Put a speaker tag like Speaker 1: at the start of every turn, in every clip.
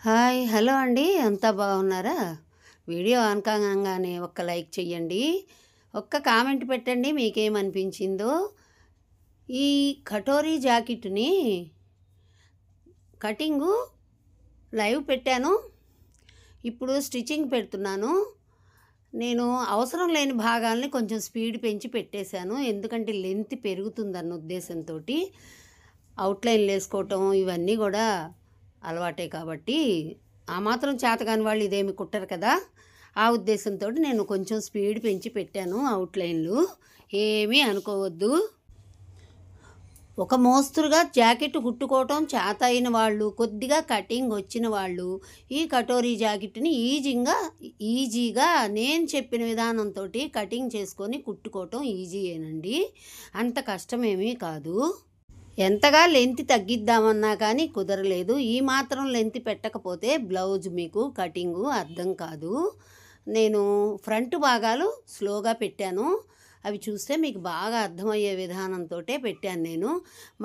Speaker 1: Hi hello అండి, అంతా బాగున్నారా? వీడియో ఆన్ కాగానే ఒక్క లైక్ చెయ్యండి, ఒక్క కామెంట్ పెట్టండి మీకేమనిపించిందో. ఈ కటోరీ జాకెట్ని కటింగు లైవ్ పెట్టాను, ఇప్పుడు స్టిచ్చింగ్ పెడుతున్నాను. నేను అవసరం లేని భాగాల్ని కొంచెం స్పీడ్ పెంచి పెట్టేశాను, ఎందుకంటే లెంత్ పెరుగుతుందన్న ఉద్దేశంతో. అవుట్లైన్లు వేసుకోవటం ఇవన్నీ కూడా అలవాటే కాబట్టి ఆ మాత్రం చేతకాని వాళ్ళు ఇదేమి కుట్టరు కదా. ఆ ఉద్దేశంతో నేను కొంచెం స్పీడ్ పెంచి పెట్టాను అవుట్లైన్లు, ఏమీ అనుకోవద్దు. ఒక మోస్తురుగా జాకెట్ కుట్టుకోవటం చేత అయిన వాళ్ళు, కొద్దిగా కటింగ్ వచ్చిన వాళ్ళు ఈ కటోరీ జాకెట్ని ఈజీగా నేను చెప్పిన విధానంతో కటింగ్ చేసుకొని కుట్టుకోవటం ఈజీయేనండి, అంత కష్టమేమీ కాదు. ఎంతగా లెంత్ తగ్గిద్దామన్నా కానీ కుదరలేదు. ఈ మాత్రం లెంత్ పెట్టకపోతే బ్లౌజ్ మీకు కటింగు అర్థం కాదు. నేను ఫ్రంట్ భాగాలు స్లోగా పెట్టాను, అవి చూస్తే మీకు బాగా అర్థమయ్యే విధానంతో పెట్టాను.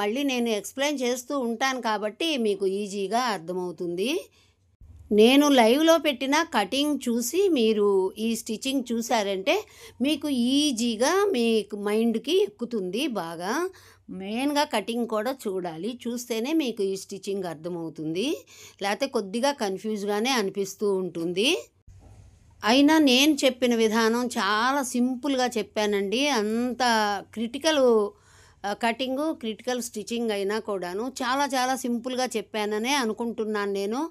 Speaker 1: మళ్ళీ నేను ఎక్స్ప్లెయిన్ చేస్తూ ఉంటాను కాబట్టి మీకు ఈజీగా అర్థమవుతుంది. నేను లైవ్లో పెట్టిన కటింగ్ చూసి మీరు ఈ స్టిచ్చింగ్ చూసారంటే మీకు ఈజీగా మీకు మైండ్కి ఎక్కుతుంది బాగా. మెయిన్గా కటింగ్ కూడా చూడాలి, చూస్తేనే మీకు ఈ స్టిచ్చింగ్ అర్థమవుతుంది, లేకపోతే కొద్దిగా కన్ఫ్యూజ్గానే అనిపిస్తూ ఉంటుంది. అయినా నేను చెప్పిన విధానం చాలా సింపుల్గా చెప్పానండి. అంత క్రిటికల్ కటింగు, క్రిటికల్ స్టిచ్చింగ్ అయినా కూడాను చాలా చాలా సింపుల్గా చెప్పాననే అనుకుంటున్నాను నేను.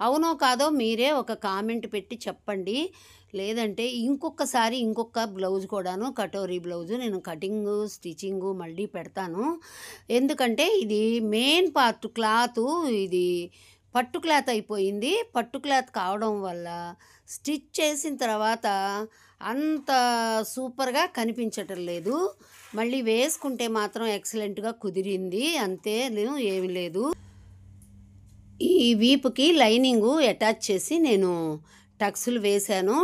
Speaker 1: అవునో కాదో మీరే ఒక కామెంట్ పెట్టి చెప్పండి. లేదంటే ఇంకొక బ్లౌజ్ కూడాను, కటోరీ బ్లౌజు నేను కటింగు స్టిచ్చింగు మళ్ళీ పెడతాను. ఎందుకంటే ఇది మెయిన్ పార్ట్ క్లాతు, ఇది పట్టు క్లాత్ అయిపోయింది. పట్టు క్లాత్ కావడం వల్ల స్టిచ్ చేసిన తర్వాత అంత సూపర్గా కనిపించటం లేదు. మళ్ళీ వేసుకుంటే మాత్రం ఎక్సలెంట్గా కుదిరింది, అంతే, ఏమీ లేదు. ఈ వీపుకి లైనింగు అటాచ్ చేసి నేను టక్స్లు వేశాను.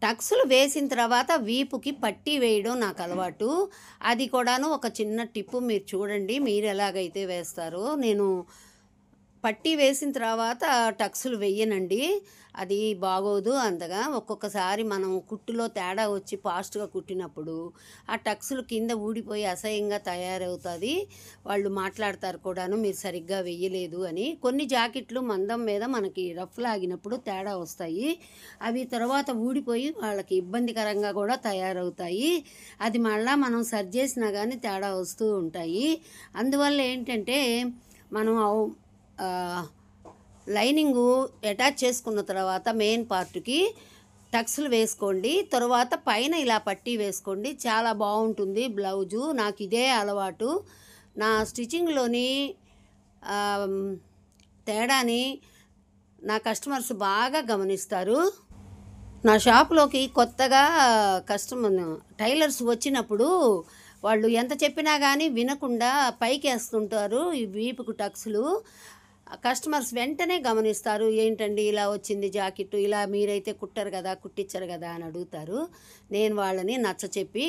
Speaker 1: టక్స్లు వేసిన తర్వాత వీపుకి పట్టీ వేయడం నాకు అలవాటు. అది కూడాను ఒక చిన్న టిప్పు మీరు చూడండి, మీరు ఎలాగైతే వేస్తారో. నేను పట్టీ వేసిన తర్వాత టక్స్లు వెయ్యనండి, అది బాగోదు అంతగా. ఒక్కొక్కసారి మనం కుట్టులో తేడా వచ్చి ఫాస్ట్గా కుట్టినప్పుడు ఆ టక్స్లు కింద ఊడిపోయి అసహ్యంగా తయారవుతుంది. వాళ్ళు మాట్లాడతారు కూడాను, మీరు సరిగ్గా వెయ్యలేదు అని. కొన్ని జాకెట్లు మందం మీద మనకి రఫ్ లాగినప్పుడు తేడా వస్తాయి, అవి తర్వాత ఊడిపోయి వాళ్ళకి ఇబ్బందికరంగా కూడా తయారవుతాయి. అది మళ్ళీ మనం సరి చేసినా కానీ తేడా వస్తూ ఉంటాయి. అందువల్ల ఏంటంటే మనం లైనింగు అటాచ్ చేసుకున్న తర్వాత మెయిన్ పార్ట్కి టక్స్లు వేసుకోండి, తర్వాత పైన ఇలా పట్టీ వేసుకోండి, చాలా బాగుంటుంది బ్లౌజు. నాకు ఇదే అలవాటు. నా స్టిచ్చింగ్లోని తేడాని నా కస్టమర్స్ బాగా గమనిస్తారు. నా షాప్లోకి కొత్తగా టైలర్స్ వచ్చినప్పుడు వాళ్ళు ఎంత చెప్పినా కానీ వినకుండా పైకి వేస్తుంటారు ఈ వీపుకు టక్స్లు. కస్టమర్స్ వెంటనే గమనిస్తారు, ఏంటండి ఇలా వచ్చింది జాకెట్టు, ఇలా మీరైతే కుట్టరు కదా, కుట్టించరు కదా అని అడుగుతారు. నేను వాళ్ళని నచ్చచెప్పి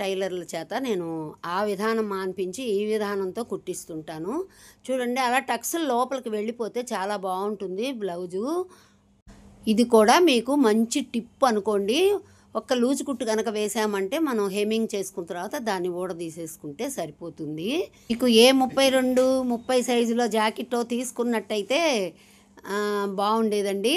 Speaker 1: టైలర్ల చేత నేను ఆ విధానం మాన్పించి ఈ విధానంతో కుట్టిస్తుంటాను. చూడండి, అలా టక్స్లు లోపలికి వెళ్ళిపోతే చాలా బాగుంటుంది బ్లౌజు. ఇది కూడా మీకు మంచి టిప్ అనుకోండి. ఒక్క లూజు కుట్టు కనుక వేసామంటే మనం హెమ్మింగ్ చేసుకున్న తర్వాత దాన్ని ఊడదీసేసుకుంటే సరిపోతుంది. మీకు ఏ 32, 30 సైజులో జాకెట్ తీసుకున్నట్టయితే బాగుండేదండి.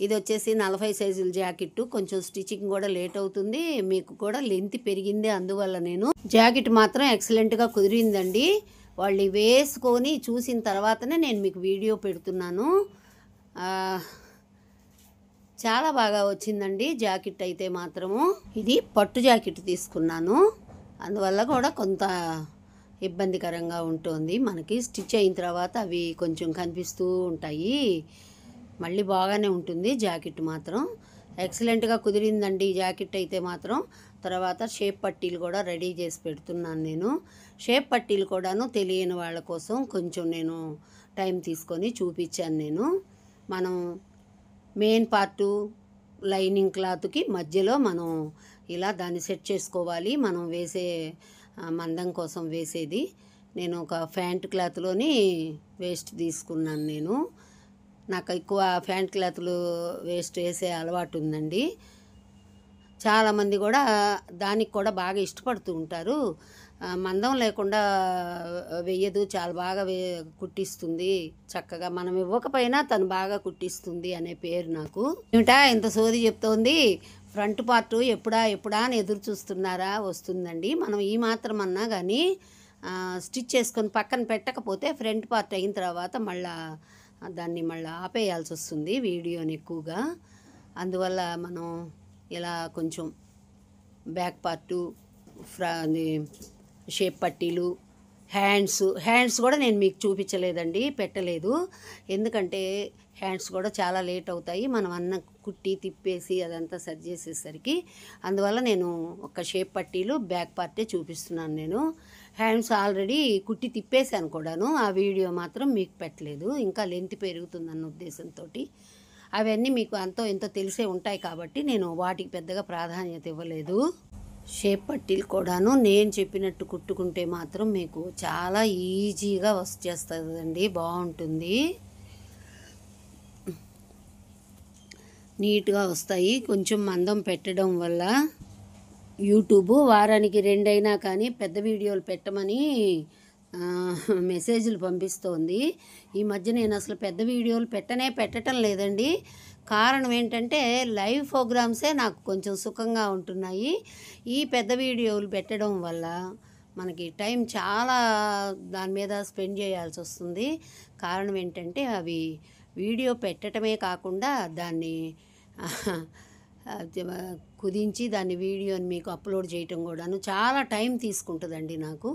Speaker 1: ఇది వచ్చేసి 40 సైజుల జాకెట్టు, కొంచెం స్టిచ్చింగ్ కూడా లేట్ అవుతుంది, మీకు కూడా లెంత్ పెరిగింది. అందువల్ల నేను జాకెట్ మాత్రం ఎక్సలెంట్గా కుదిరిందండి. వాళ్ళు వేసుకొని చూసిన తర్వాతనే నేను మీకు వీడియో పెడుతున్నాను. చాలా బాగా వచ్చిందండి జాకెట్ అయితే మాత్రము. ఇది పట్టు జాకెట్ తీసుకున్నాను, అందువల్ల కూడా కొంత ఇబ్బందికరంగా ఉంటుంది మనకి. స్టిచ్ అయిన తర్వాత అవి కొంచెం కనిపిస్తూ ఉంటాయి, మళ్ళీ బాగానే ఉంటుంది. జాకెట్ మాత్రం ఎక్సలెంట్గా కుదిరిందండి జాకెట్ అయితే మాత్రం. తర్వాత షేప్ పట్టీలు కూడా రెడీ చేసి పెడుతున్నాను నేను. షేప్ పట్టీలు కూడాను తెలియని వాళ్ళ కోసం కొంచెం నేను టైం తీసుకొని చూపించాను. మనం మెయిన్ పార్టు లైనింగ్ క్లాత్కి మధ్యలో మనం ఇలా దాన్ని సెట్ చేసుకోవాలి, మనం వేసే మందం కోసం వేసేది. నేను ఒక ప్యాంట్ క్లాత్లోని వేస్ట్ తీసుకున్నాను. నాకు ఎక్కువ ప్యాంట్ క్లాతులు వేస్ట్ వేసే అలవాటు ఉందండి. చాలామంది కూడా దానికి కూడా బాగా ఇష్టపడుతూ ఉంటారు. మందం లేకుండా వెయ్యదు, చాలా బాగా కుట్టిస్తుంది, చక్కగా మనం ఇవ్వకపోయినా తను బాగా కుట్టిస్తుంది అనే పేరు నాకు. ఏమిటా ఇంత సోది చెప్తోంది, ఫ్రంట్ పార్ట్ ఎప్పుడా అని ఎదురు చూస్తున్నారా? వస్తుందండి. మనం ఈ మాత్రం అన్నా కానీ స్టిచ్ చేసుకొని పక్కన పెట్టకపోతే ఫ్రంట్ పార్ట్ అయిన తర్వాత దాన్ని మళ్ళీ ఆపేయాల్సి వస్తుంది వీడియోని ఎక్కువగా. అందువల్ల మనం ఇలా కొంచెం బ్యాక్ పార్టు, షేప్ పట్టీలు, హ్యాండ్స్ కూడా నేను మీకు చూపించలేదండి, పెట్టలేదు. ఎందుకంటే హ్యాండ్స్ కూడా చాలా లేట్ అవుతాయి మనం అన్న కుట్టి తిప్పేసి అదంతా సరి చేసేసరికి. అందువల్ల నేను ఒక షేప్ పట్టీలు, బ్యాక్ పార్టే చూపిస్తున్నాను. నేను హ్యాండ్స్ ఆల్రెడీ కుట్టి తిప్పేశాను కూడాను, ఆ వీడియో మాత్రం మీకు పెట్టలేదు. ఇంకా లెంత్ పెరుగుతుందన్న ఉద్దేశంతో అవన్నీ మీకు అంతో ఎంతో తెలిసే ఉంటాయి కాబట్టి నేను వాటికి పెద్దగా ప్రాధాన్యత ఇవ్వలేదు. షేప్ పట్టీలు కూడాను నేను చెప్పినట్టు కుట్టుకుంటే మాత్రం మీకు చాలా ఈజీగా వచ్చేస్తుందండి, బాగుంటుంది, నీట్గా వస్తాయి. కొంచెం మందం పెట్టడం వల్ల యూట్యూబ్ వారానికి 2 అయినా కానీ పెద్ద వీడియోలు పెట్టమని మెసేజ్లు పంపిస్తోంది. ఈ మధ్య నేను అసలు పెద్ద వీడియోలు పెట్టటం లేదండి. కారణం ఏంటంటే లైవ్ ప్రోగ్రామ్సే నాకు కొంచెం సుఖంగా ఉంటున్నాయి. ఈ పెద్ద వీడియోలు పెట్టడం వల్ల మనకి టైం చాలా దాని మీద స్పెండ్ చేయాల్సి వస్తుంది. కారణం ఏంటంటే అవి వీడియో పెట్టడమే కాకుండా దాన్ని కుదించి దాన్ని వీడియోని మీకు అప్లోడ్ చేయటం కూడాను చాలా టైం తీసుకుంటుందండి నాకు.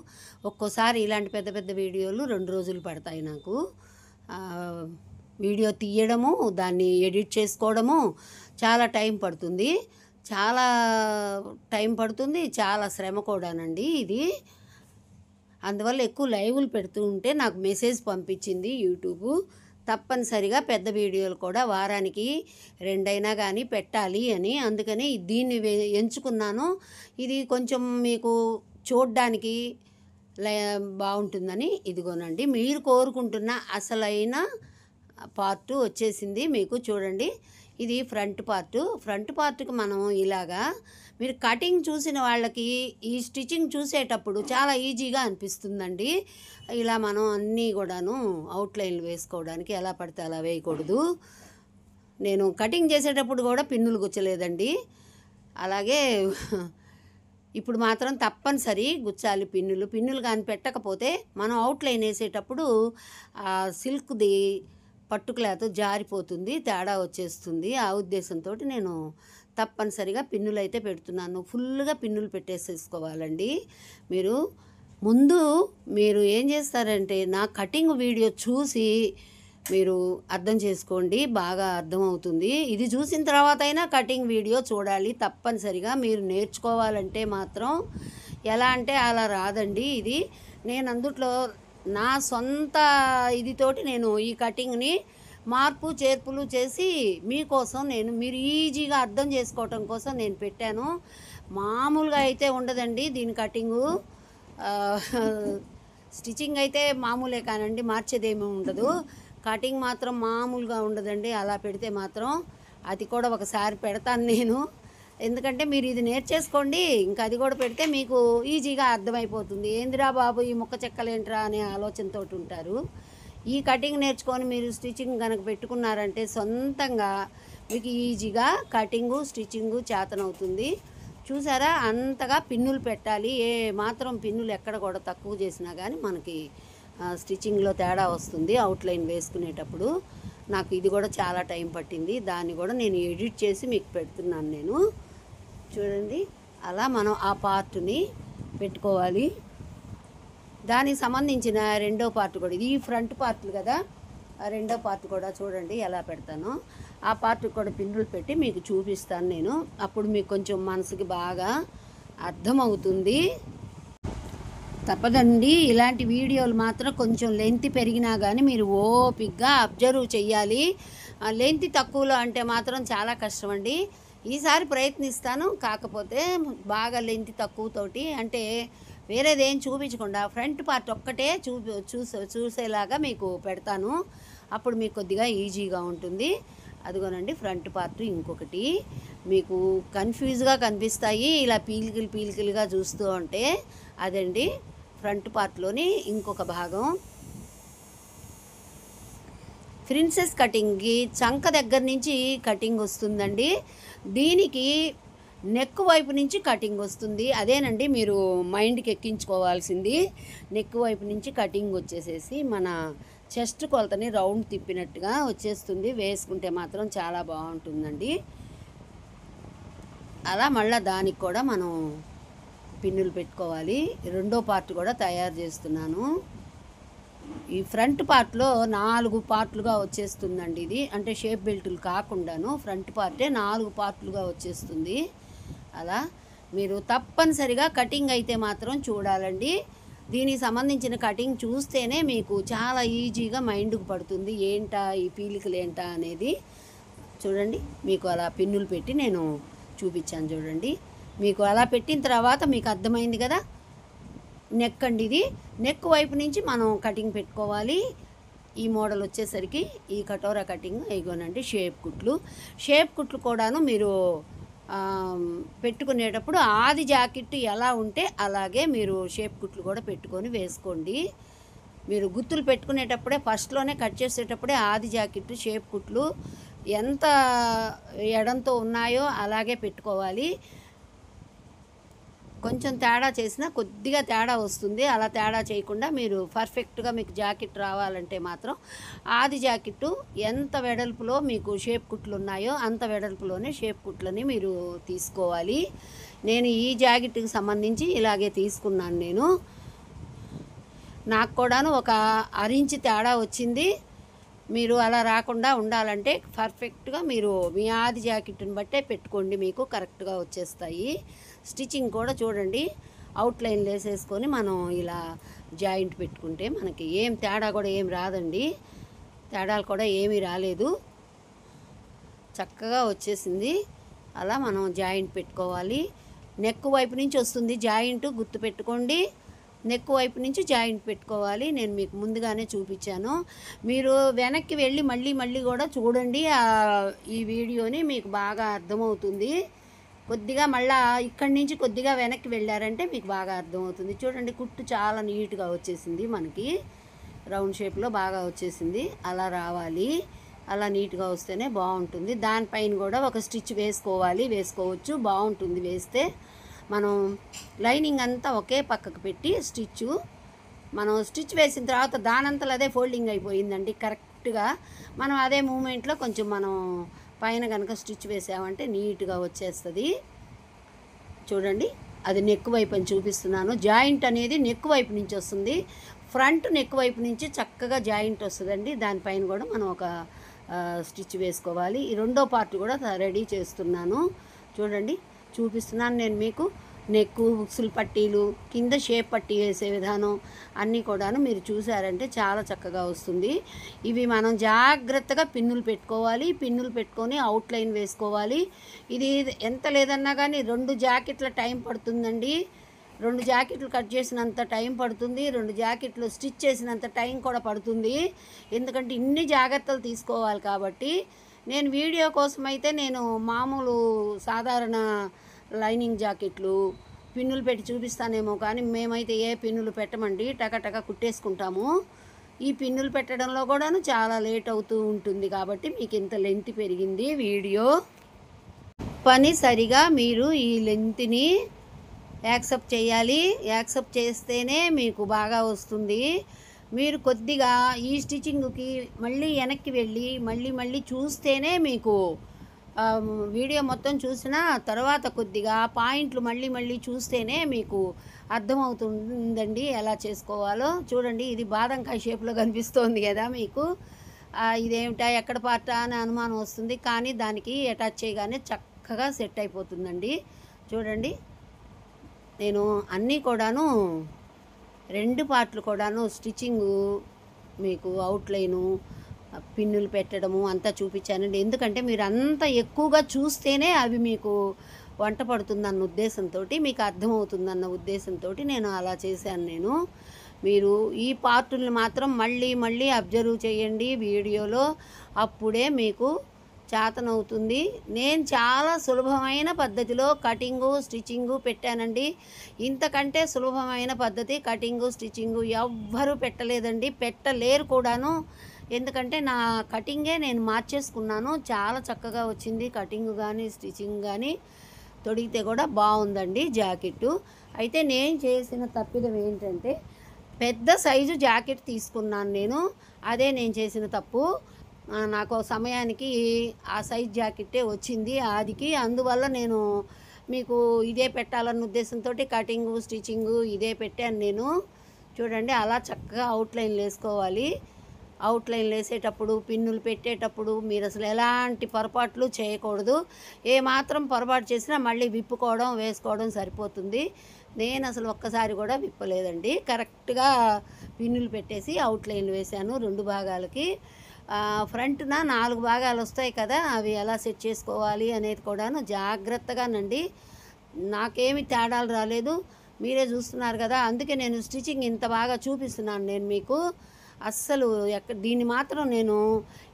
Speaker 1: ఒక్కోసారి ఇలాంటి పెద్ద పెద్ద వీడియోలు 2 రోజులు పడతాయి నాకు. వీడియో తీయడము, దాన్ని ఎడిట్ చేసుకోవడము చాలా టైం పడుతుంది, చాలా శ్రమ కూడానండి ఇది. అందువల్ల ఎక్కువ లైవ్లు పెడుతూ ఉంటే నాకు మెసేజ్ పంపించింది యూట్యూబ్, తప్పనిసరిగా పెద్ద వీడియోలు కూడా వారానికి 2 అయినా కానీ పెట్టాలి అని. అందుకని దీన్ని ఎంచుకున్నాను. ఇది కొంచెం మీకు చూడ్డానికి బాగుంటుందని ఇదిగోనండి. మీరు కోరుకుంటున్న అసలైన పార్ట్ వచ్చేసింది మీకు. చూడండి, ఇది ఫ్రంట్ పార్ట్కి మనం ఇలాగా, మీరు కటింగ్ చూసిన వాళ్ళకి ఈ స్టిచ్చింగ్ చూసేటప్పుడు చాలా ఈజీగా అనిపిస్తుందండి. ఇలా మనం అన్నీ కూడాను అవుట్లైన్లు వేసుకోవడానికి ఎలా పడితే అలా వేయకూడదు. నేను కటింగ్ చేసేటప్పుడు కూడా పిన్నులు గుచ్చలేదండి. అలాగే ఇప్పుడు మాత్రం తప్పనిసరి గుచ్చాలి పిన్నులు కానీ పెట్టకపోతే మనం అవుట్లైన్ వేసేటప్పుడు ఆ సిల్క్ది పట్టు క్లాత్ జారిపోతుంది, తేడా వచ్చేస్తుంది. ఆ ఉద్దేశంతో నేను తప్పనిసరిగా పిన్నులు అయితే పెడుతున్నాను. ఫుల్గా పిన్నులు పెట్టేసేసుకోవాలండి. మీరు ఏం చేస్తారంటే నా కటింగ్ వీడియో చూసి మీరు అర్థం చేసుకోండి, బాగా అర్థమవుతుంది. ఇది చూసిన తర్వాత అయినా కటింగ్ వీడియో చూడాలి తప్పనిసరిగా. మీరు నేర్చుకోవాలంటే మాత్రం ఎలా అంటే అలా రాదండి. ఇది నేను అందుట్లో నా సొంత ఇదితోటి నేను ఈ కటింగ్ని మార్పు చేర్పులు చేసి మీకోసం మీరు ఈజీగా అర్థం చేసుకోవటం కోసం నేను పెట్టాను. మామూలుగా అయితే ఉండదండి దీని కటింగు. స్టిచ్చింగ్ అయితే మామూలే కానండి, మార్చేదేమీ ఉండదు. కటింగ్ మాత్రం మామూలుగా ఉండదండి. అలా పెడితే మాత్రం అది కూడా ఒకసారి పెడతాను నేను. ఎందుకంటే మీరు ఇది నేర్చేసుకోండి, ఇంకా అది కూడా పెడితే మీకు ఈజీగా అర్థమైపోతుంది. ఏందిరా బాబు ఈ ముక్క చెక్కలేంట్రా అనే ఆలోచనతో ఉంటారు. ఈ కటింగ్ నేర్చుకొని మీరు స్టిచ్చింగ్ కనుక పెట్టుకున్నారంటే సొంతంగా మీకు ఈజీగా కటింగు స్టిచ్చింగు చేతనవుతుంది. చూసారా, అంతగా పిన్నులు పెట్టాలి. ఏ మాత్రం పిన్నులు ఎక్కడ కూడా తక్కువ చేసినా కానీ మనకి స్టిచ్చింగ్లో తేడా వస్తుంది అవుట్లైన్ వేసుకునేటప్పుడు. నాకు ఇది కూడా చాలా టైం పట్టింది, దాన్ని కూడా నేను ఎడిట్ చేసి మీకు పెడుతున్నాను నేను. చూడండి, అలా మనం ఆ పార్ట్ని పెట్టుకోవాలి. దానికి సంబంధించిన రెండో పార్ట్ కూడా, ఇది ఫ్రంట్ పార్ట్లు కదా, ఆ రెండో పార్ట్ కూడా చూడండి ఎలా పెడతానో. ఆ పార్ట్ కూడా పిన్నులు పెట్టి మీకు చూపిస్తాను నేను. అప్పుడు మీకు కొంచెం మనసుకి బాగా అర్థమవుతుంది. తప్పదండి, ఇలాంటి వీడియోలు మాత్రం కొంచెం లెంత్ పెరిగినా కానీ మీరు ఓపిక్గా అబ్జర్వ్ చేయాలి. లెంత్ తక్కువలో అంటే మాత్రం చాలా కష్టం అండి. ఈసారి ప్రయత్నిస్తాను, కాకపోతే బాగా లెంత్ తక్కువతోటి అంటే వేరేదేం చూపించకుండా ఫ్రంట్ పార్ట్ ఒక్కటే చూసేలాగా మీకు పెడతాను. అప్పుడు మీకు కొద్దిగా ఈజీగా ఉంటుంది. అదిగోనండి ఫ్రంట్ పార్ట్ ఇంకొకటి. మీకు కన్ఫ్యూజ్గా కనిపిస్తాయి ఇలా పీలికలుగా చూస్తూ ఉంటే. అదండి ఫ్రంట్ పార్ట్లోని ఇంకొక భాగం. ప్రిన్సెస్ కటింగ్కి చంక దగ్గర నుంచి కటింగ్ వస్తుందండి. దీనికి నెక్ వైపు నుంచి కటింగ్ వస్తుంది. అదేనండి మీరు మైండ్కి ఎక్కించుకోవాల్సింది. నెక్ వైపు నుంచి కటింగ్ వచ్చేసేసి మన చెస్ట్ కొలతని రౌండ్ తిప్పినట్టుగా వచ్చేస్తుంది. వేసుకుంటే మాత్రం చాలా బాగుంటుందండి. అలా మళ్ళీ దానికి కూడా మనం పిన్నులు పెట్టుకోవాలి. రెండో పార్ట్ కూడా తయారు చేస్తున్నాను. ఈ ఫ్రంట్ పార్ట్లో 4 పార్ట్లుగా వచ్చేస్తుందండి ఇది. అంటే షేప్ బెల్టులు కాకుండాను ఫ్రంట్ పార్టే 4 పార్ట్లుగా వచ్చేస్తుంది. అలా మీరు తప్పనిసరిగా కటింగ్ అయితే మాత్రం చూడాలండి. దీనికి సంబంధించిన కటింగ్ చూస్తేనే మీకు చాలా ఈజీగా మైండ్కు పడుతుంది. ఏంటా ఈ పీలికలు ఏంటా అనేది. చూడండి మీకు అలా పిన్నులు పెట్టి నేను చూపించాను చూడండి. మీకు అలా పెట్టిన తర్వాత మీకు అర్థమైంది కదా. నెక్ అండి ఇది. నెక్ వైపు నుంచి మనం కటింగ్ పెట్టుకోవాలి. ఈ మోడల్ వచ్చేసరికి ఈ కటోరా కటింగ్ ఇగోనండి షేప్ కుట్లు కూడాను మీరు పెట్టుకునేటప్పుడు ఆది జాకెట్ ఎలా ఉంటే అలాగే మీరు షేప్ కుట్లు కూడా పెట్టుకొని వేసుకోండి. మీరు గుత్తులు పెట్టుకునేటప్పుడే ఫస్ట్లోనే కట్ చేసేటప్పుడే ఆది జాకెట్ షేప్ కుట్లు ఎంత ఎడంతో ఉన్నాయో అలాగే పెట్టుకోవాలి. కొంచెం తేడా చేసినా కొద్దిగా తేడా వస్తుంది. అలా తేడా చేయకుండా మీరు పర్ఫెక్ట్గా మీకు జాకెట్ రావాలంటే మాత్రం ఆది జాకెట్టు ఎంత వెడల్పులో మీకు షేప్ కుట్లు ఉన్నాయో అంత వెడల్పులోనే షేప్ కుట్లని మీరు తీసుకోవాలి. నేను ఈ జాకెట్కి సంబంధించి ఇలాగే తీసుకున్నాను. నేను నాకు కూడాను ఒక అరించి తేడా వచ్చింది. మీరు అలా రాకుండా ఉండాలంటే పర్ఫెక్ట్గా మీరు మీ ఆది జాకెట్ని బట్టే పెట్టుకోండి. మీకు కరెక్ట్గా వచ్చేస్తాయి. స్టిచ్చింగ్ కూడా చూడండి అవుట్లైన్ వేసేసుకొని మనం ఇలా జాయింట్ పెట్టుకుంటే మనకి ఏం తేడా కూడా ఏం రాదండి. తేడాలు కూడా ఏమీ రాలేదు. చక్కగా వచ్చేసింది. అలా మనం జాయింట్ పెట్టుకోవాలి. నెక్ వైపు నుంచి వస్తుంది జాయింట్, గుర్తు పెట్టుకోండి. నెక్ వైపు నుంచి జాయింట్ పెట్టుకోవాలి. నేను మీకు ముందుగానే చూపించాను. మీరు వెనక్కి వెళ్ళి మళ్ళీ కూడా చూడండి ఈ వీడియోని. మీకు బాగా అర్థమవుతుంది. కొద్దిగా మళ్ళీ ఇక్కడి నుంచి కొద్దిగా వెనక్కి వెళ్ళారంటే మీకు బాగా అర్థమవుతుంది. చూడండి కుట్టు చాలా నీట్గా వచ్చేసింది. మనకి రౌండ్ షేప్లో బాగా వచ్చేసింది. అలా రావాలి. అలా నీట్గా వస్తేనే బాగుంటుంది. దానిపైన కూడా ఒక స్టిచ్ వేసుకోవచ్చు. బాగుంటుంది వేస్తే. మనం లైనింగ్ అంతా ఒకే పక్కకు పెట్టి మనం స్టిచ్ వేసిన తర్వాత దానంతలో అదే ఫోల్డింగ్ అయిపోయిందండి కరెక్ట్గా. మనం అదే మూమెంట్లో కొంచెం మనం పైన కనుక స్టిచ్ వేసామంటే నీట్గా వచ్చేస్తుంది. చూడండి అది నెక్ వైపు అని చూపిస్తున్నాను. జాయింట్ అనేది నెక్ వైపు నుంచి వస్తుంది. ఫ్రంట్ నెక్ వైపు నుంచి చక్కగా జాయింట్ వస్తుందండి. దానిపైన కూడా మనం ఒక స్టిచ్ వేసుకోవాలి. ఈ రెండో పార్ట్ కూడా రెడీ చేస్తున్నాను. చూడండి చూపిస్తున్నాను నేను మీకు. నెక్ హుక్సులు పట్టీలు కింద షేప్ పట్టీ వేసే విధానం అన్నీ కూడాను మీరు చూసారంటే చాలా చక్కగా వస్తుంది. ఇవి మనం జాగ్రత్తగా పిన్నులు పెట్టుకోవాలి. పిన్నులు పెట్టుకొని అవుట్లైన్ వేసుకోవాలి. ఇది ఎంత లేదన్నా కానీ 2 జాకెట్ల టైం పడుతుందండి. 2 జాకెట్లు కట్ చేసినంత టైం పడుతుంది. 2 జాకెట్లు స్టిచ్ చేసినంత టైం కూడా పడుతుంది. ఎందుకంటే ఇన్ని జాగ్రత్తలు తీసుకోవాలి కాబట్టి. నేను వీడియో కోసమైతే నేను మామూలు సాధారణ లైనింగ్ జాకెట్లు పిన్నులు పెట్టి చూపిస్తానేమో కానీ మేమైతే ఏ పిన్నులు పెట్టమండి. టకటక కుట్టేసుకుంటాము. ఈ పిన్నులు పెట్టడంలో కూడాను చాలా లేట్ అవుతూ ఉంటుంది కాబట్టి మీకు ఇంత లెంత్ పెరిగింది వీడియో. తప్పనిసరిగా మీరు ఈ లెంత్ని యాక్సెప్ట్ చేయాలి. యాక్సెప్ట్ చేస్తేనే మీకు బాగా వస్తుంది. మీరు కొద్దిగా ఈ స్టిచ్చింగ్కి మళ్ళీ వెనక్కి వెళ్ళి మళ్ళీ చూస్తేనే మీకు వీడియో మొత్తం చూసిన తర్వాత కొద్దిగా పాయింట్లు మళ్ళీ చూస్తేనే మీకు అర్థమవుతుందండి ఎలా చేసుకోవాలో. చూడండి ఇది బాదంకాయ షేప్లో కనిపిస్తోంది కదా మీకు. ఇదేమిటా ఎక్కడ పార్టా అని అనుమానం వస్తుంది. కానీ దానికి అటాచ్ చేయగానే చక్కగా సెట్ అయిపోతుందండి. చూడండి నేను అన్నీ కూడాను 2 పార్ట్లు కూడాను స్టిచ్చింగు మీకు అవుట్లైను పిన్నులు పెట్టడము అంతా చూపించానండి. ఎందుకంటే మీరు అంత ఎక్కువగా చూస్తేనే అవి మీకు వంట పడుతుందన్న ఉద్దేశంతో, మీకు అర్థమవుతుందన్న ఉద్దేశంతో నేను అలా చేశాను. మీరు ఈ పార్టుల్ని మాత్రం మళ్ళీ మళ్ళీ అబ్జర్వ్ చేయండి వీడియోలో, అప్పుడే మీకు చేతనవుతుంది. నేను చాలా సులభమైన పద్ధతిలో కటింగు స్టిచ్చింగు పెట్టానండి. ఇంతకంటే సులభమైన పద్ధతి కటింగు స్టిచ్చింగు ఎవ్వరూ పెట్టలేదండి, పెట్టలేరు కూడాను. ఎందుకంటే నా కటింగే నేను మార్చేసుకున్నాను. చాలా చక్కగా వచ్చింది కటింగ్ కానీ స్టిచ్చింగ్ కానీ. తొడిగితే కూడా బాగుందండి జాకెట్టు. అయితే నేను చేసిన తప్పిదం ఏంటంటే పెద్ద సైజు జాకెట్ తీసుకున్నాను నేను. అదే నేను చేసిన తప్పు. నాకు సమయానికి ఆ సైజ్ జాకెట్టే వచ్చింది ఆదికి. అందువల్ల నేను మీకు ఇదే పెట్టాలన్న ఉద్దేశంతో కటింగు స్టిచ్చింగు ఇదే పెట్టాను నేను. చూడండి అలా చక్కగా అవుట్లైన్లు వేసుకోవాలి. అవుట్లైన్లు వేసేటప్పుడు పిన్నులు పెట్టేటప్పుడు మీరు అసలు ఎలాంటి పొరపాట్లు చేయకూడదు. ఏమాత్రం పొరపాటు చేసినా మళ్ళీ విప్పుకోవడం వేసుకోవడం సరిపోతుంది. నేను అసలు ఒక్కసారి కూడా విప్పలేదండి. కరెక్ట్గా పిన్నులు పెట్టేసి అవుట్లైన్లు వేశాను 2 భాగాలకి. ఫ్రంట్న 4 భాగాలు వస్తాయి కదా, అవి ఎలా సెట్ చేసుకోవాలి అనేది కూడాను జాగ్రత్తగానండి. నాకేమి తేడాలు రాలేదు, మీరే చూస్తున్నారు కదా. అందుకే నేను స్టిచ్చింగ్ ఇంత బాగా చూపిస్తున్నాను నేను మీకు. అస్సలు దీన్ని మాత్రం నేను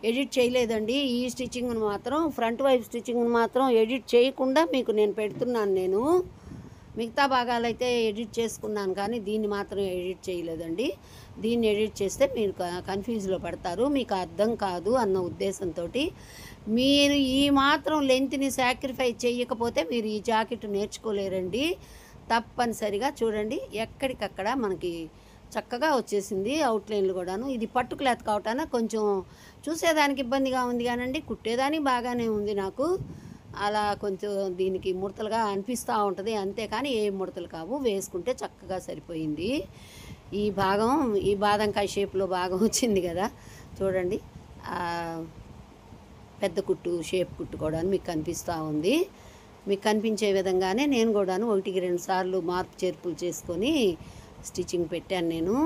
Speaker 1: ఎడిట్ చేయలేదండి. ఈ స్టిచ్చింగ్ను మాత్రం ఫ్రంట్ వైపు స్టిచ్చింగ్ను మాత్రం ఎడిట్ చేయకుండా మీకు నేను పెడుతున్నాను నేను. మిగతా భాగాలైతే ఎడిట్ చేసుకున్నాను కానీ దీన్ని మాత్రం ఎడిట్ చేయలేదండి. దీన్ని ఎడిట్ చేస్తే మీరు కన్ఫ్యూజ్లో పడతారు, మీకు అర్థం కాదు అన్న ఉద్దేశంతో. మీరు ఈ మాత్రం లెంత్ని సాక్రిఫైస్ చేయకపోతే మీరు ఈ జాకెట్ నేర్చుకోలేరండి. తప్పనిసరిగా చూడండి ఎక్కడికక్కడ మనకి చక్కగా వచ్చేసింది అవుట్లైన్లు కూడాను. ఇది పట్టు క్లాత్ కావటాన కొంచెం చూసేదానికి ఇబ్బందిగా ఉంది కానండి, కుట్టేదానికి బాగానే ఉంది నాకు. అలా కొంచెం దీనికి ముడతలుగా అనిపిస్తూ ఉంటుంది, అంతేకాని ఏ ముడతలు కావు. వేసుకుంటే చక్కగా సరిపోయింది. ఈ భాగం ఈ బాదంకాయ షేప్లో భాగం వచ్చింది కదా చూడండి. పెద్ద కుట్టు షేప్ కుట్టు కూడా మీకు కనిపిస్తూ ఉంది. మీకు కనిపించే విధంగానే నేను కూడాను 1-2 సార్లు మార్పు చేర్పులు చేసుకొని స్టిచ్చింగ్ పెట్టాను నేను.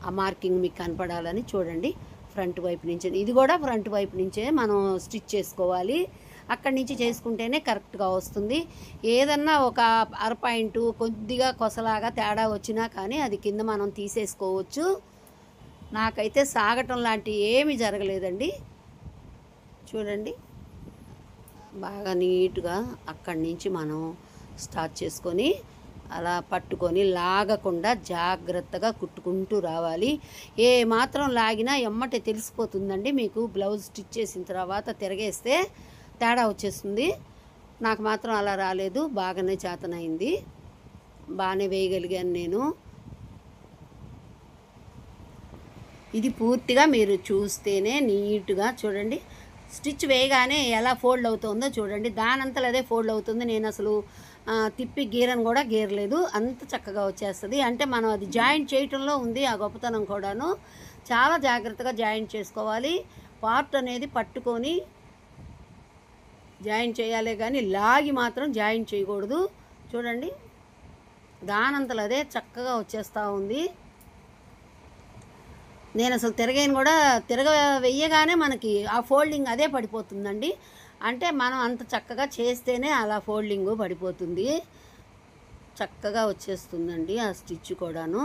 Speaker 1: ఆ మార్కింగ్ మీకు కనపడాలని చూడండి. ఫ్రంట్ వైపు నుంచే, ఇది కూడా ఫ్రంట్ వైపు నుంచే మనం స్టిచ్ చేసుకోవాలి. అక్కడి నుంచి చేసుకుంటేనే కరెక్ట్గా వస్తుంది. ఏదన్నా ఒక అర పాయింట్ కొద్దిగా కొసలాగా తేడా వచ్చినా కానీ అది కింద మనం తీసేసుకోవచ్చు. నాకైతే సాగటం లాంటి ఏమీ జరగలేదండి. చూడండి బాగా నీట్గా అక్కడి నుంచి మనం స్టార్ట్ చేసుకొని అలా పట్టుకొని లాగకుండా జాగ్రత్తగా కుట్టుకుంటూ రావాలి. ఏ మాత్రం లాగినా ఎమ్మటే తెలిసిపోతుందండి మీకు. బ్లౌజ్ స్టిచ్ చేసిన తర్వాత తిరగేస్తే తేడా వచ్చేస్తుంది. నాకు మాత్రం అలా రాలేదు, బాగానే చేతనైంది, బాగానే వేయగలిగాను నేను. ఇది పూర్తిగా మీరు చూస్తేనే నీట్గా చూడండి. స్టిచ్ వేయగానే ఎలా ఫోల్డ్ అవుతుందో చూడండి, దానంతలో అదే ఫోల్డ్ అవుతుంది. నేను అసలు తిప్పి గీరను కూడా గీరలేదు, అంత చక్కగా వచ్చేస్తుంది. అంటే మనం అది జాయింట్ చేయటంలో ఉంది ఆ గొప్పతనం కూడాను. చాలా జాగ్రత్తగా జాయింట్ చేసుకోవాలి. పార్ట్ అనేది పట్టుకొని జాయింట్ చేయాలి కానీ లాగి మాత్రం జాయింట్ చేయకూడదు. చూడండి దానంతలో అదే చక్కగా వచ్చేస్తూ ఉంది. నేను అసలు తిరగని కూడా వెయ్యగానే మనకి ఆ ఫోల్డింగ్ అదే పడిపోతుందండి. అంటే మనం అంత చక్కగా చేస్తేనే అలా ఫోల్డింగు పడిపోతుంది, చక్కగా వచ్చేస్తుందండి ఆ స్టిచ్ కూడాను.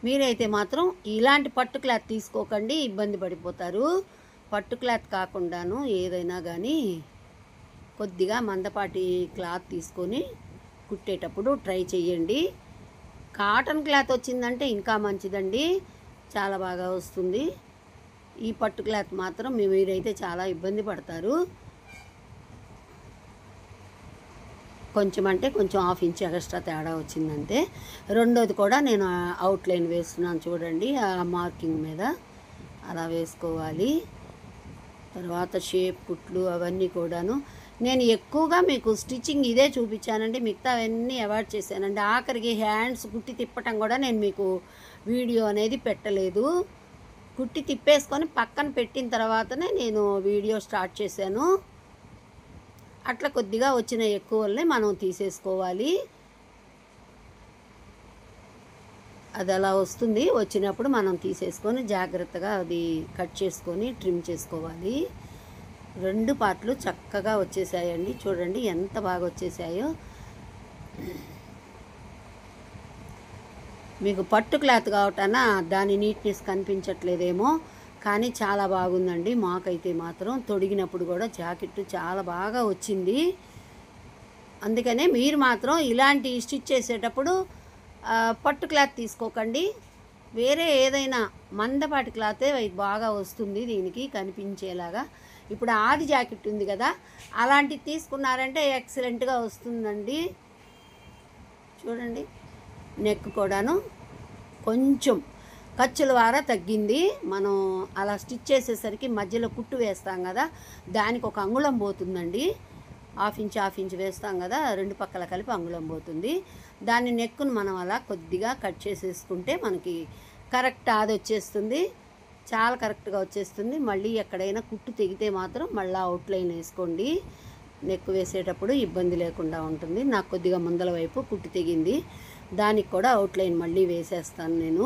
Speaker 1: మీరైతే మాత్రం ఇలాంటి పట్టు క్లాత్ తీసుకోకండి, ఇబ్బంది పడిపోతారు. పట్టు క్లాత్ కాకుండాను ఏదైనా కానీ కొద్దిగా మందపాటి క్లాత్ తీసుకొని కుట్టేటప్పుడు ట్రై చేయండి. కాటన్ క్లాత్ వచ్చిందంటే ఇంకా మంచిదండి, చాలా బాగా వస్తుంది. ఈ పట్టు క్లాత్ మాత్రం మీరైతే చాలా ఇబ్బంది పడతారు. కొంచెం అంటే కొంచెం 1/2 ఇంచ్ ఎక్స్ట్రా తేడా వచ్చిందంటే. రెండోది కూడా నేను అవుట్లైన్ వేస్తున్నాను చూడండి, ఆ మార్కింగ్ మీద అలా వేసుకోవాలి. తర్వాత షేప్ కుట్లు అవన్నీ కూడాను నేను ఎక్కువగా మీకు స్టిచ్చింగ్ ఇదే చూపించానండి, మిగతా అవన్నీ అవాయిడ్ చేశానండి. ఆఖరికి హ్యాండ్స్ కుట్టి తిప్పటం కూడా నేను మీకు వీడియో అనేది పెట్టలేదు. కుట్టి తిప్పేసుకొని పక్కన పెట్టిన తర్వాతనే నేను వీడియో స్టార్ట్ చేశాను. అట్లా కొద్దిగా వచ్చిన ఎక్కువల్ని మనం తీసేసుకోవాలి. అది అలా వస్తుంది, వచ్చినప్పుడు మనం తీసేసుకొని జాగ్రత్తగా అది కట్ చేసుకొని ట్రిమ్ చేసుకోవాలి. 2 పార్ట్లు చక్కగా వచ్చేసాయండి, చూడండి ఎంత బాగా వచ్చేసాయో. మీకు పట్టు క్లాత్ కావటాన దాని నీట్నెస్ కనిపించట్లేదేమో, కానీ చాలా బాగుందండి. మాకైతే మాత్రం తొడిగినప్పుడు కూడా జాకెట్ చాలా బాగా వచ్చింది. అందుకనే మీరు మాత్రం ఇలాంటి స్టిచ్ చేసేటప్పుడు పట్టు క్లాత్ తీసుకోకండి, వేరే ఏదైనా మందపాటి క్లాతే బాగా వస్తుంది దీనికి కనిపించేలాగా. ఇప్పుడు ఆది జాకెట్ ఉంది కదా, అలాంటివి తీసుకున్నారంటే ఎక్సలెంట్గా వస్తుందండి. చూడండి, నెక్ కూడాను కొంచెం ఖర్చుల వారా తగ్గింది. మనం అలా స్టిచ్ చేసేసరికి మధ్యలో కుట్టు వేస్తాం కదా, దానికి ఒక అంగుళం పోతుందండి. హాఫ్ ఇంచ్ వేస్తాం కదా, రెండు పక్కల కలిపి అంగుళం పోతుంది. దాన్ని నెక్కును మనం అలా కొద్దిగా కట్ చేసేసుకుంటే మనకి కరెక్ట్ అది వచ్చేస్తుంది, చాలా కరెక్ట్గా వచ్చేస్తుంది. మళ్ళీ ఎక్కడైనా కుట్టు తెగితే మాత్రం మళ్ళీ అవుట్లైన్ వేసుకోండి, నెక్ వేసేటప్పుడు ఇబ్బంది లేకుండా ఉంటుంది. నాకు కొద్దిగా ముందల వైపు కుట్టు తెగింది, దానికి కూడా అవుట్లైన్ మళ్ళీ వేసేస్తాను నేను.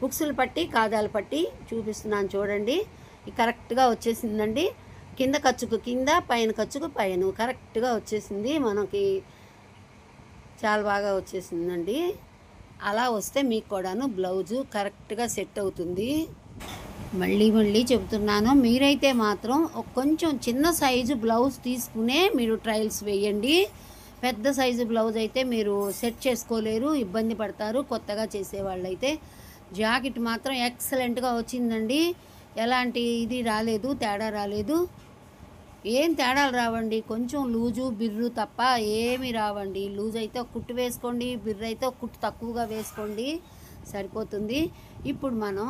Speaker 1: బుక్సులు పట్టి కాజాలు పట్టి చూపిస్తున్నాను చూడండి. కరెక్ట్గా వచ్చేసిందండి. కింద ఖర్చుకు కింద, పైన ఖర్చుకు పైన కరెక్ట్గా వచ్చేసింది. మనకి చాలా బాగా వచ్చేసిందండి. అలా వస్తే మీకు కూడాను బ్లౌజు కరెక్ట్గా సెట్ అవుతుంది. మళ్ళీ చెబుతున్నాను, మీరైతే మాత్రం కొంచెం చిన్న సైజు బ్లౌజ్ తీసుకునే మీరు ట్రయల్స్ వేయండి. పెద్ద సైజు బ్లౌజ్ అయితే మీరు సెట్ చేసుకోలేరు, ఇబ్బంది పడతారు కొత్తగా చేసేవాళ్ళైతే. జాకెట్ మాత్రం ఎక్సలెంట్గా వచ్చిందండి. ఎలాంటి ఇది రాలేదు, తేడా రాలేదు. ఏం తేడాలు రావండి, కొంచెం లూజు బిర్రు తప్ప ఏమి రావండి. లూజ్ అయితే ఒక కుట్టు వేసుకోండి, బిర్రు అయితే ఒక కుట్టు తక్కువగా వేసుకోండి, సరిపోతుంది. ఇప్పుడు మనం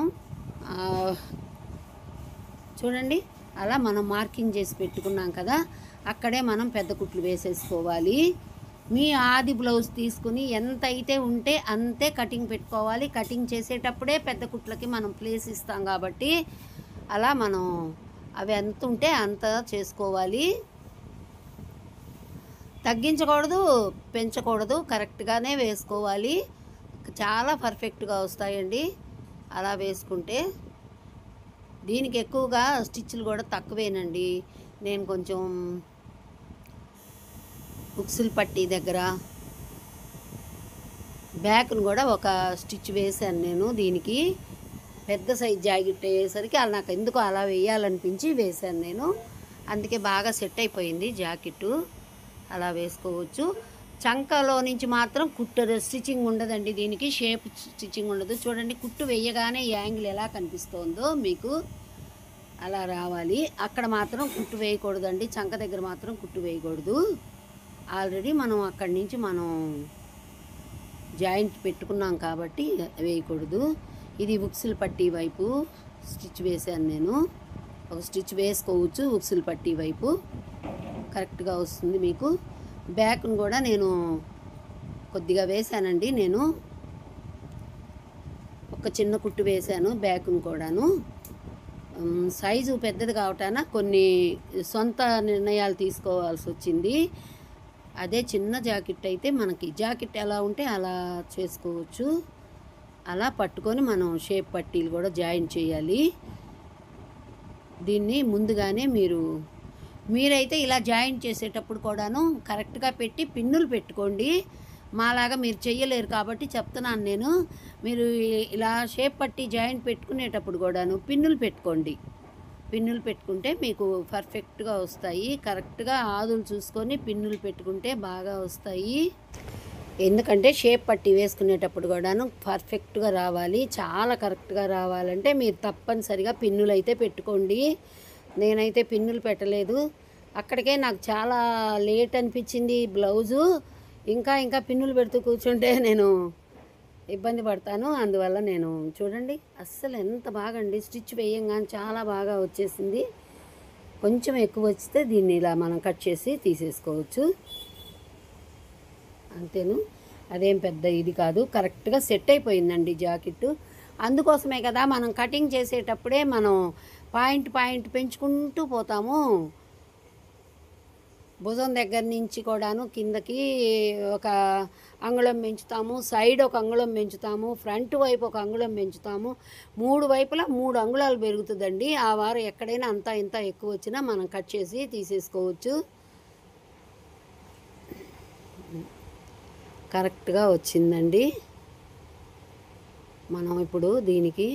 Speaker 1: చూడండి, అలా మనం మార్కింగ్ చేసి పెట్టుకున్నాం కదా, అక్కడే మనం పెద్ద కుట్లు వేసేసుకోవాలి. మీ ఆది బ్లౌజ్ తీసుకుని ఎంత అయితే ఉంటే అంతే కటింగ్ పెట్టుకోవాలి. కటింగ్ చేసేటప్పుడే పెద్ద కుట్లకి మనం ప్లేస్ ఇస్తాం కాబట్టి అలా మనం అవి ఎంత ఉంటే అంత చేసుకోవాలి. తగ్గించకూడదు, పెంచకూడదు, కరెక్ట్గానే వేసుకోవాలి. చాలా పర్ఫెక్ట్గా వస్తాయండి అలా వేసుకుంటే. దీనికి ఎక్కువగా స్టిచ్లు కూడా తక్కువేనండి. నేను కొంచెం బుక్సులు పట్టి దగ్గర బ్యాక్ను కూడా ఒక స్టిచ్ వేశాను నేను. దీనికి పెద్ద సైజ్ జాకెట్ అయ్యేసరికి అలా నాకు ఎందుకో అలా వేయాలనిపించి వేశాను నేను. అందుకే బాగా సెట్ అయిపోయింది జాకెట్టు. అలా వేసుకోవచ్చు. చంకలో నుంచి మాత్రం కుట్టు స్టిచ్చింగ్ ఉండదండి, దీనికి షేప్ స్టిచ్చింగ్ ఉండదు. చూడండి, కుట్టు వేయగానే యాంగిల్ ఎలా కనిపిస్తుందో మీకు అలా రావాలి. అక్కడ మాత్రం కుట్టు వేయకూడదండి, చంక దగ్గర మాత్రం కుట్టు వేయకూడదు. ఆల్రెడీ మనం అక్కడి నుంచి మనం జాయింట్ పెట్టుకున్నాం కాబట్టి వేయకూడదు. ఇది ఉక్సులు పట్టి వైపు స్టిచ్ వేశాను నేను. ఒక స్టిచ్ వేసుకోవచ్చు ఉక్సులు పట్టి వైపు, కరెక్ట్గా వస్తుంది మీకు. బ్యాక్ను కూడా నేను కొద్దిగా వేశానండి. నేను ఒక చిన్న కుట్టు వేశాను బ్యాక్ను కూడాను. సైజు పెద్దది కావటాన కొన్ని సొంత నిర్ణయాలు తీసుకోవాల్సి వచ్చింది. అదే చిన్న జాకెట్ అయితే మనకి జాకెట్ ఎలా ఉంటే అలా చేసుకోవచ్చు. అలా పట్టుకొని మనం షేప్ పట్టీలు కూడా జాయిన్ చేయాలి. దీన్ని ముందుగానే మీరైతే ఇలా జాయిన్ చేసేటప్పుడు కూడాను కరెక్ట్గా పెట్టి పిన్నులు పెట్టుకోండి. మాలాగా మీరు చెయ్యలేరు కాబట్టి చెప్తున్నాను నేను. మీరు ఇలా షేప్ పట్టి జాయింట్ పెట్టుకునేటప్పుడు కూడాను పిన్నులు పెట్టుకోండి. పిన్నులు పెట్టుకుంటే మీకు పర్ఫెక్ట్గా వస్తాయి. కరెక్ట్గా ఆదులు చూసుకొని పిన్నులు పెట్టుకుంటే బాగా వస్తాయి. ఎందుకంటే షేప్ పట్టి వేసుకునేటప్పుడు కూడాను పర్ఫెక్ట్గా రావాలి. చాలా కరెక్ట్గా రావాలంటే మీరు తప్పనిసరిగా పిన్నులు అయితే పెట్టుకోండి. నేనైతే పిన్నులు పెట్టలేదు. అక్కడికే నాకు చాలా లేట్ అనిపించింది బ్లౌజు. ఇంకా పిన్నులు పెడుతూ కూర్చుంటే నేను ఇబ్బంది పడతాను. అందువల్ల నేను చూడండి, అస్సలు ఎంత బాగా అండి స్టిచ్ వేయంగానే చాలా బాగా వచ్చేసింది. కొంచెం ఎక్కువ వస్తే దీన్ని ఇలా మనం కట్ చేసి తీసేసుకోవచ్చు, అంతేను. అదేం పెద్ద ఇది కాదు, కరెక్ట్గా సెట్ అయిపోయిందండి జాకెట్టు. అందుకోసమే కదా మనం కటింగ్ చేసేటప్పుడే మనం పాయింట్ పెంచుకుంటూ పోతాము. భుజం దగ్గర నుంచి కూడాను కిందకి ఒక అంగుళం పెంచుతాము, సైడ్ ఒక అంగుళం పెంచుతాము, ఫ్రంట్ వైపు ఒక అంగుళం పెంచుతాము. 3 వైపులా 3 అంగుళాలు పెరుగుతుందండి. ఆ వారం ఎక్కడైనా అంతా ఇంత ఎక్కువ వచ్చినా మనం కట్ చేసి తీసేసుకోవచ్చు. కరెక్ట్గా వచ్చిందండి. మనం ఇప్పుడు దీనికి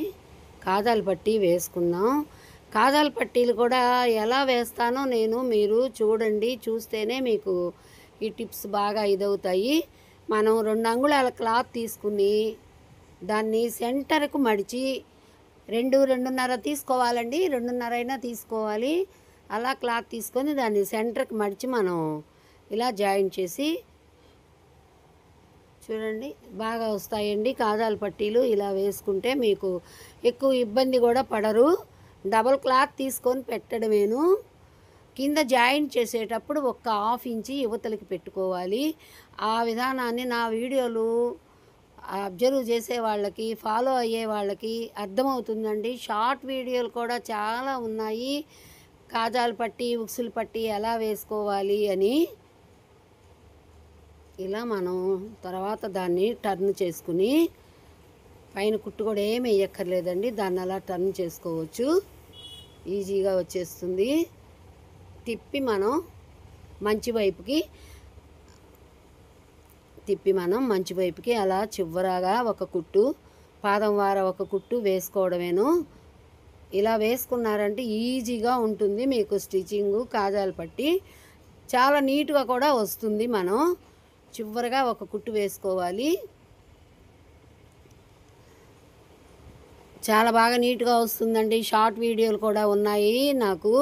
Speaker 1: కాజాల పట్టీ వేసుకుందాం. కాజాల పట్టీలు కూడా ఎలా వేస్తానో మీరు చూడండి. చూస్తేనే మీకు ఈ టిప్స్ బాగా ఇదవుతాయి. మనం 2 అంగుళాల క్లాత్ తీసుకుని దాన్ని సెంటర్కు మడిచి 2.5 తీసుకోవాలండి. 2.5 అయినా తీసుకోవాలి. అలా క్లాత్ తీసుకొని దాన్ని సెంటర్కి మడిచి మనం ఇలా జాయిన్ చేసి చూడండి బాగా వస్తాయండి కాజాల పట్టీలు. ఇలా వేసుకుంటే మీకు ఎక్కువ ఇబ్బంది కూడా పడరు. డబల్ క్లాత్ తీసుకొని పెట్టడమేను. కింద జాయిన్ చేసేటప్పుడు ఒక 1/2 ఇంచి యువతలకి పెట్టుకోవాలి. ఆ విధానాన్ని నా వీడియోలు అబ్జర్వ్ చేసే వాళ్ళకి, ఫాలో అయ్యే వాళ్ళకి అర్థమవుతుందండి. షార్ట్ వీడియోలు కూడా చాలా ఉన్నాయి. కాజాల పట్టీ, ఉక్సులు పట్టీ ఎలా వేసుకోవాలి అని. ఇలా మనం తర్వాత దాన్ని టర్న్ చేసుకుని పైన కుట్టు కూడా ఏమి వేయక్కర్లేదండి. దాన్ని అలా టర్న్ చేసుకోవచ్చు. ఈజీగా వచ్చేస్తుంది. తిప్పి మనం మంచి వైపుకి అలా చివరగా ఒక కుట్టు, పాదం వార ఒక కుట్టు వేసుకోవడమేను. ఇలా వేసుకున్నారంటే ఈజీగా ఉంటుంది మీకు స్టిచ్చింగు. కాజాల పట్టీ చాలా నీట్గా కూడా వస్తుంది. మనం చివరగా ఒక కుట్టు వేసుకోవాలి. చాలా బాగా నీట్గా వస్తుందండి. షార్ట్ వీడియోలు కూడా ఉన్నాయి నాకు.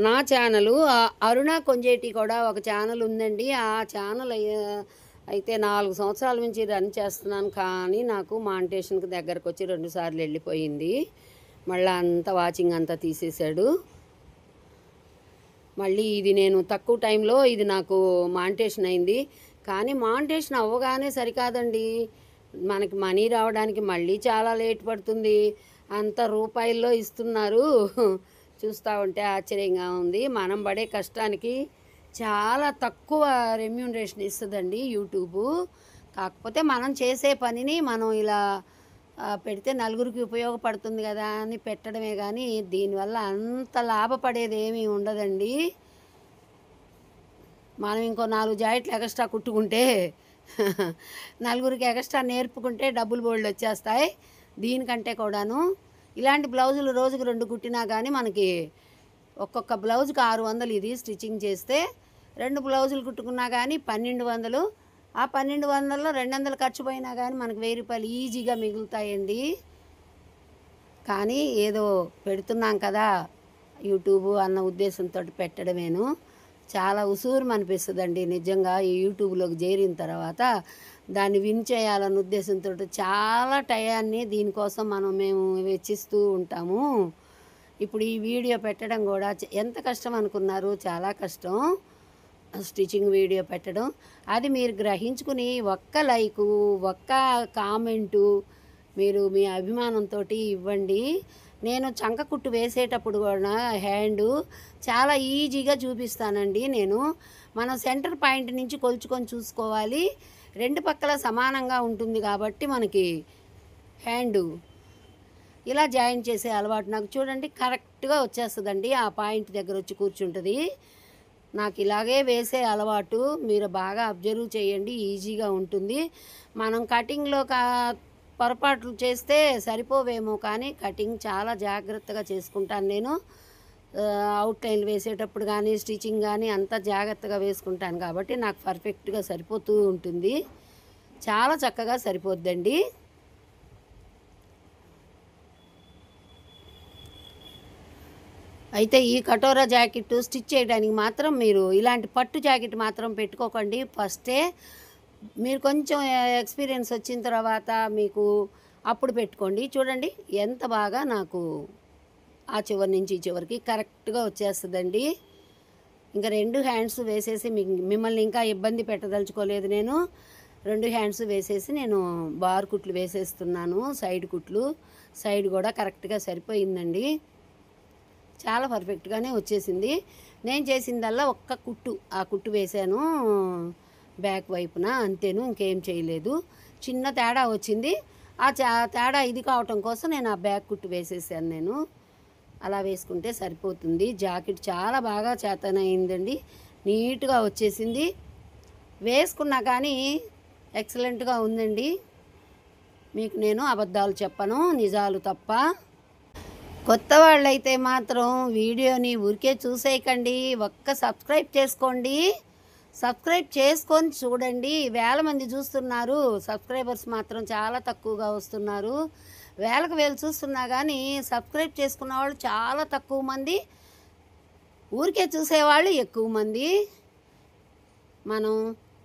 Speaker 1: నా ఛానలు అరుణ కొంజేటి కూడా ఒక ఛానల్ ఉందండి. ఆ ఛానల్ అయితే 4 సంవత్సరాల నుంచి రన్ చేస్తున్నాను. కానీ నాకు మానిటేషన్కి దగ్గరకు వచ్చి 2 సార్లు వెళ్ళిపోయింది. మళ్ళీ అంతా వాచింగ్ అంతా తీసేశాడు. మళ్ళీ ఇది నేను తక్కువ టైంలో ఇది నాకు మానిటేషన్ అయింది. కానీ మానిటేషన్ అవ్వగానే సరికాదండి, మనకి మనీ రావడానికి మళ్ళీ చాలా లేట్ పడుతుంది. అంత రూపాయల్లో ఇస్తున్నారు. చూస్తూ ఉంటే ఆశ్చర్యంగా ఉంది. మనం పడే కష్టానికి చాలా తక్కువ రెమ్యూనరేషన్ ఇస్తుందండి యూట్యూబు. కాకపోతే మనం చేసే పనిని మనం ఇలా పెడితే నలుగురికి ఉపయోగపడుతుంది కదా అని పెట్టడమే. కానీ దీనివల్ల అంత లాభపడేది ఏమీ ఉండదండి. మనం ఇంకో 4 జాకెట్లు ఎక్స్ట్రా కుట్టుకుంటే నలుగురికి ఎక్స్ట్రా నేర్పుకుంటే డబ్బులు బోల్డ్ వచ్చేస్తాయి. దీనికంటే కూడాను ఇలాంటి బ్లౌజులు రోజుకు 2 కుట్టినా కానీ మనకి ఒక్కొక్క బ్లౌజ్కి 600 ఇది స్టిచ్చింగ్ చేస్తే. 2 బ్లౌజులు కుట్టుకున్నా కానీ 1200. ఆ 1200లో 200 ఖర్చు పోయినా కానీ మనకు 1000 రూపాయలు ఈజీగా మిగులుతాయండి. కానీ ఏదో పెడుతున్నాం కదా యూట్యూబు అన్న ఉద్దేశంతో పెట్టడమేను. చాలా ఉసూరు అనిపిస్తుందండి నిజంగా. ఈ యూట్యూబ్లోకి చేరిన తర్వాత దాన్ని విన్ చేయాలన్న ఉద్దేశంతో చాలా టయాన్ని దీనికోసం మేము వెచ్చిస్తూ ఉంటాము. ఇప్పుడు ఈ వీడియో పెట్టడం కూడా ఎంత కష్టం అనుకున్నారు? చాలా కష్టం స్టిచ్చింగ్ వీడియో పెట్టడం. అది మీరు గ్రహించుకుని ఒక్క లైకు, ఒక్క కామెంటు మీరు మీ అభిమానంతో ఇవ్వండి. నేను చంక కుట్టు వేసేటప్పుడు కూడా హ్యాండు చాలా ఈజీగా చూపిస్తానండి. మనం సెంటర్ పాయింట్ నుంచి కొలుచుకొని చూసుకోవాలి. 2 పక్కల సమానంగా ఉంటుంది కాబట్టి మనకి హ్యాండు ఇలా జాయిన్ చేసే అలవాటు నాకు చూడండి కరెక్ట్గా వచ్చేస్తుందండి. ఆ పాయింట్ దగ్గర వచ్చి కూర్చుంటుంది. నాకు ఇలాగే వేసే అలవాటు. మీరు బాగా అబ్జర్వ్ చేయండి, ఈజీగా ఉంటుంది. మనం కటింగ్లో పొరపాట్లు చేస్తే సరిపోవేమో, కానీ కటింగ్ చాలా జాగ్రత్తగా చేసుకుంటాను నేను. అవుట్లైన్ వేసేటప్పుడు కానీ స్టిచ్చింగ్ కానీ అంతా జాగ్రత్తగా వేసుకుంటాను కాబట్టి నాకు పర్ఫెక్ట్గా సరిపోతూ ఉంటుంది. చాలా చక్కగా సరిపోద్దండి. అయితే ఈ కటోరా జాకెట్ స్టిచ్ చేయడానికి మాత్రం మీరు ఇలాంటి పట్టు జాకెట్ మాత్రం పెట్టుకోకండి. ఫస్టే మీరు కొంచెం ఎక్స్పీరియన్స్ వచ్చిన తర్వాత మీకు అప్పుడు పెట్టుకోండి. చూడండి ఎంత బాగా నాకు ఆ చివరి నుంచి ఈ చివరికి కరెక్ట్గా వచ్చేస్తుందండి. ఇంకా 2 హ్యాండ్స్ వేసేసి మిమ్మల్ని ఇంకా ఇబ్బంది పెట్టదలుచుకోలేదు. నేను 2 హ్యాండ్స్ వేసేసి నేను బార్ కుట్లు వేసేస్తున్నాను. సైడ్ కుట్లు సైడ్ కూడా కరెక్ట్గా సరిపోయిందండి. చాలా పర్ఫెక్ట్గానే వచ్చేసింది. నేను చేసిందల్లా ఒక్క కుట్టు, ఆ కుట్టు వేశాను బ్యాక్ వైపున, అంతేను, ఇంకేం చేయలేదు. చిన్న తేడా వచ్చింది. ఆ తేడా ఇది కావటం కోసం నేను ఆ బ్యాక్ కుట్టు వేసేసాను. నేను అలా వేసుకుంటే సరిపోతుంది. జాకెట్ చాలా బాగా చేతనైందండి, నీట్గా వచ్చేసింది. వేసుకున్నా కానీ ఎక్సలెంట్గా ఉందండి. మీకు నేను అబద్ధాలు చెప్పను, నిజాలు తప్ప. కొత్త వాళ్ళైతే మాత్రం వీడియోని ఊరికే చూసేయకండి, ఒక్క సబ్స్క్రైబ్ చేసుకోండి. సబ్స్క్రైబ్ చేసుకొని చూడండి. వేల మంది చూస్తున్నారు, సబ్స్క్రైబర్స్ మాత్రం చాలా తక్కువగా వస్తున్నారు. వేలకు వేలు చూస్తున్నా కానీ సబ్స్క్రైబ్ చేసుకున్న వాళ్ళు చాలా తక్కువ మంది, ఊరికే చూసేవాళ్ళు ఎక్కువ మంది. మనం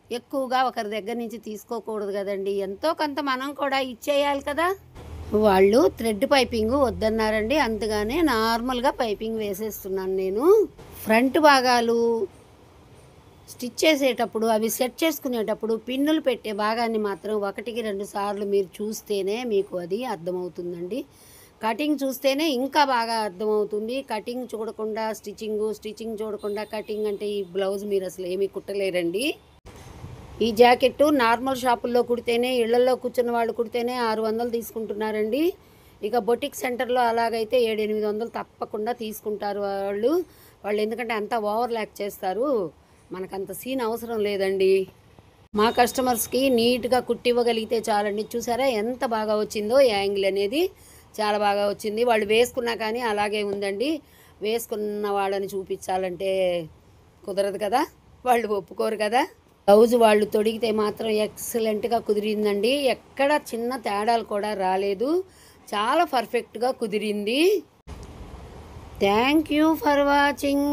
Speaker 1: ఎక్కువగా ఒకరి దగ్గర నుంచి తీసుకోకూడదు కదండి, ఎంతో కొంత మనం కూడా ఇచ్చేయాలి కదా. వాళ్ళు థ్రెడ్ పైపింగ్ వద్దన్నారండి, అందుకనే నార్మల్గా పైపింగ్ వేసేస్తున్నాను నేను. ఫ్రంట్ భాగాలు స్టిచ్ చేసేటప్పుడు, అవి సెట్ చేసుకునేటప్పుడు పిన్నులు పెట్టే భాగాన్ని మాత్రం 1-2 సార్లు మీరు చూస్తేనే మీకు అది అర్థమవుతుందండి. కటింగ్ చూస్తేనే ఇంకా బాగా అర్థమవుతుంది. కటింగ్ చూడకుండా స్టిచ్చింగ్ చూడకుండా కటింగ్ అంటే ఈ బ్లౌజ్ మీరు అసలు ఏమీ కుట్టలేరండి. ఈ జాకెట్టు నార్మల్ షాపుల్లో కుడితేనే, ఇళ్లలో కూర్చున్న వాళ్ళు కుడితేనే 600 తీసుకుంటున్నారండి. ఇక బొటిక్ సెంటర్లో అలాగైతే 700-800 తప్పకుండా తీసుకుంటారు వాళ్ళు. ఎందుకంటే అంతా ఓవర్ ల్యాక్ చేస్తారు. మనకంత సీన్ అవసరం లేదండి. మా కస్టమర్స్కి నీట్గా కుట్టివ్వగలిగితే చాలండి. చూసారా ఎంత బాగా వచ్చిందో, యాంగిల్ అనేది చాలా బాగా వచ్చింది. వాళ్ళు వేసుకున్నా కానీ అలాగే ఉందండి. వేసుకున్న వాళ్ళని చూపించాలంటే కుదరదు కదా, వాళ్ళు ఒప్పుకోరు కదా. బ్లౌజ్ వాళ్ళు తొడిగితే మాత్రం ఎక్సలెంట్గా కుదిరిందండి. ఎక్కడ చిన్న తేడాలు కూడా రాలేదు, చాలా పర్ఫెక్ట్గా కుదిరింది. Thank you for watching.